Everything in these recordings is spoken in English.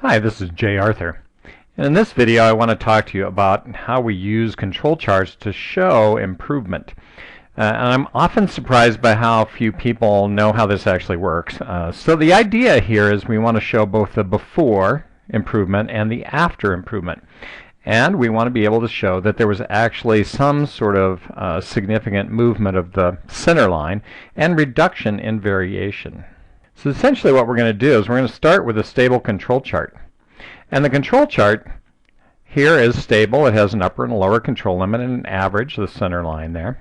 Hi, this is Jay Arthur. And in this video I want to talk to you about how we use control charts to show improvement. And I'm often surprised by how few people know how this actually works. So the idea here is we want to show both the before improvement and the after improvement. And we want to be able to show that there was actually some sort of significant movement of the center line and reduction in variation. So essentially what we're going to do is we're going to start with a stable control chart. And the control chart here is stable. It has an upper and a lower control limit and an average, the center line there.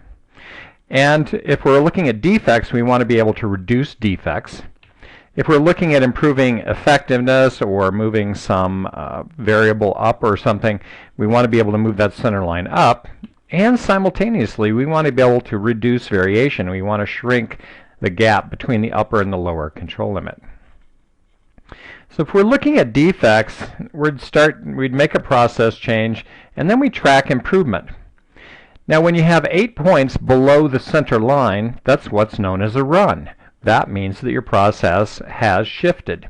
And if we're looking at defects, we want to be able to reduce defects. If we're looking at improving effectiveness or moving some variable up or something, we want to be able to move that center line up. And simultaneously, we want to be able to reduce variation. We want to shrink the gap between the upper and the lower control limit. So if we're looking at defects, we'd make a process change, and then we track improvement. Now when you have 8 points below the center line, that's what's known as a run. That means that your process has shifted.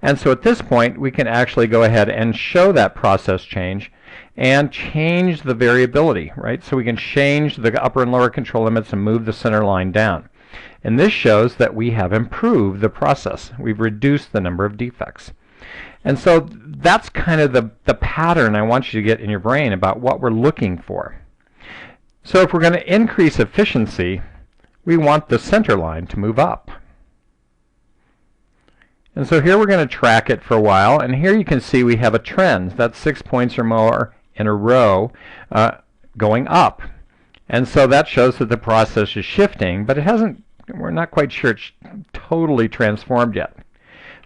And so at this point, we can actually go ahead and show that process change and change the variability, right? So we can change the upper and lower control limits and move the center line down. And this shows that we have improved the process. We've reduced the number of defects. And so that's kind of the pattern I want you to get in your brain about what we're looking for. So if we're going to increase efficiency, we want the center line to move up. And so here we're going to track it for a while, and here you can see we have a trend. That's 6 points or more in a row going up. And so that shows that the process is shifting, but we're not quite sure it's totally transformed yet.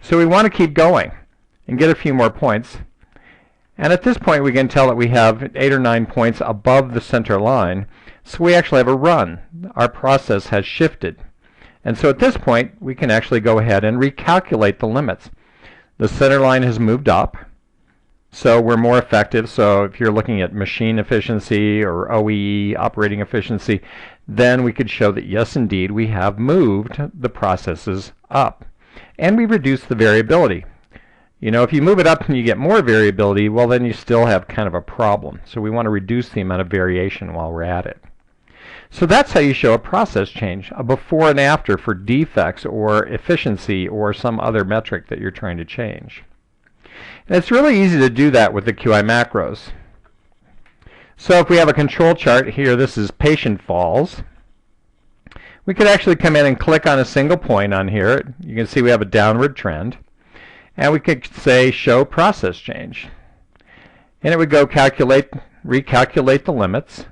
So we want to keep going and get a few more points. And at this point we can tell that we have 8 or 9 points above the center line. So we actually have a run. Our process has shifted. And so at this point we can actually go ahead and recalculate the limits. The center line has moved up, so we're more effective. So if you're looking at machine efficiency or OEE, operating efficiency, then we could show that yes, indeed, we have moved the processes up. And we reduce the variability. You know, if you move it up and you get more variability, well, then you still have kind of a problem. So we want to reduce the amount of variation while we're at it. So that's how you show a process change, a before and after for defects or efficiency or some other metric that you're trying to change. And it's really easy to do that with the QI macros. So if we have a control chart here, this is patient falls. We could actually come in and click on a single point on here. You can see we have a downward trend. And we could say show process change. And it would go recalculate the limits.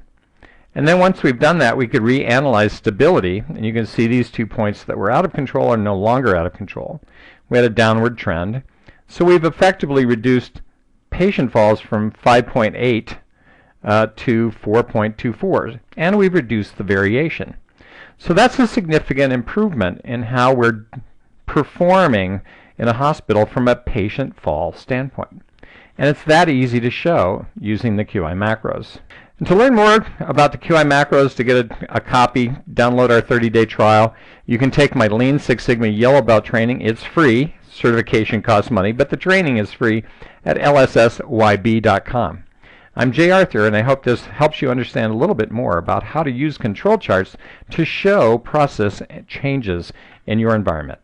And then once we've done that, we could reanalyze stability. And you can see these 2 points that were out of control are no longer out of control. We had a downward trend. So we've effectively reduced patient falls from 5.8 to 4.24. And we've reduced the variation. So that's a significant improvement in how we're performing in a hospital from a patient fall standpoint. And it's that easy to show using the QI macros. And to learn more about the QI macros, to get a copy, download our 30-day trial. You can take my Lean Six Sigma Yellow Belt training. It's free. Certification costs money, but the training is free at lssyb.com. I'm Jay Arthur, and I hope this helps you understand a little bit more about how to use control charts to show process changes in your environment.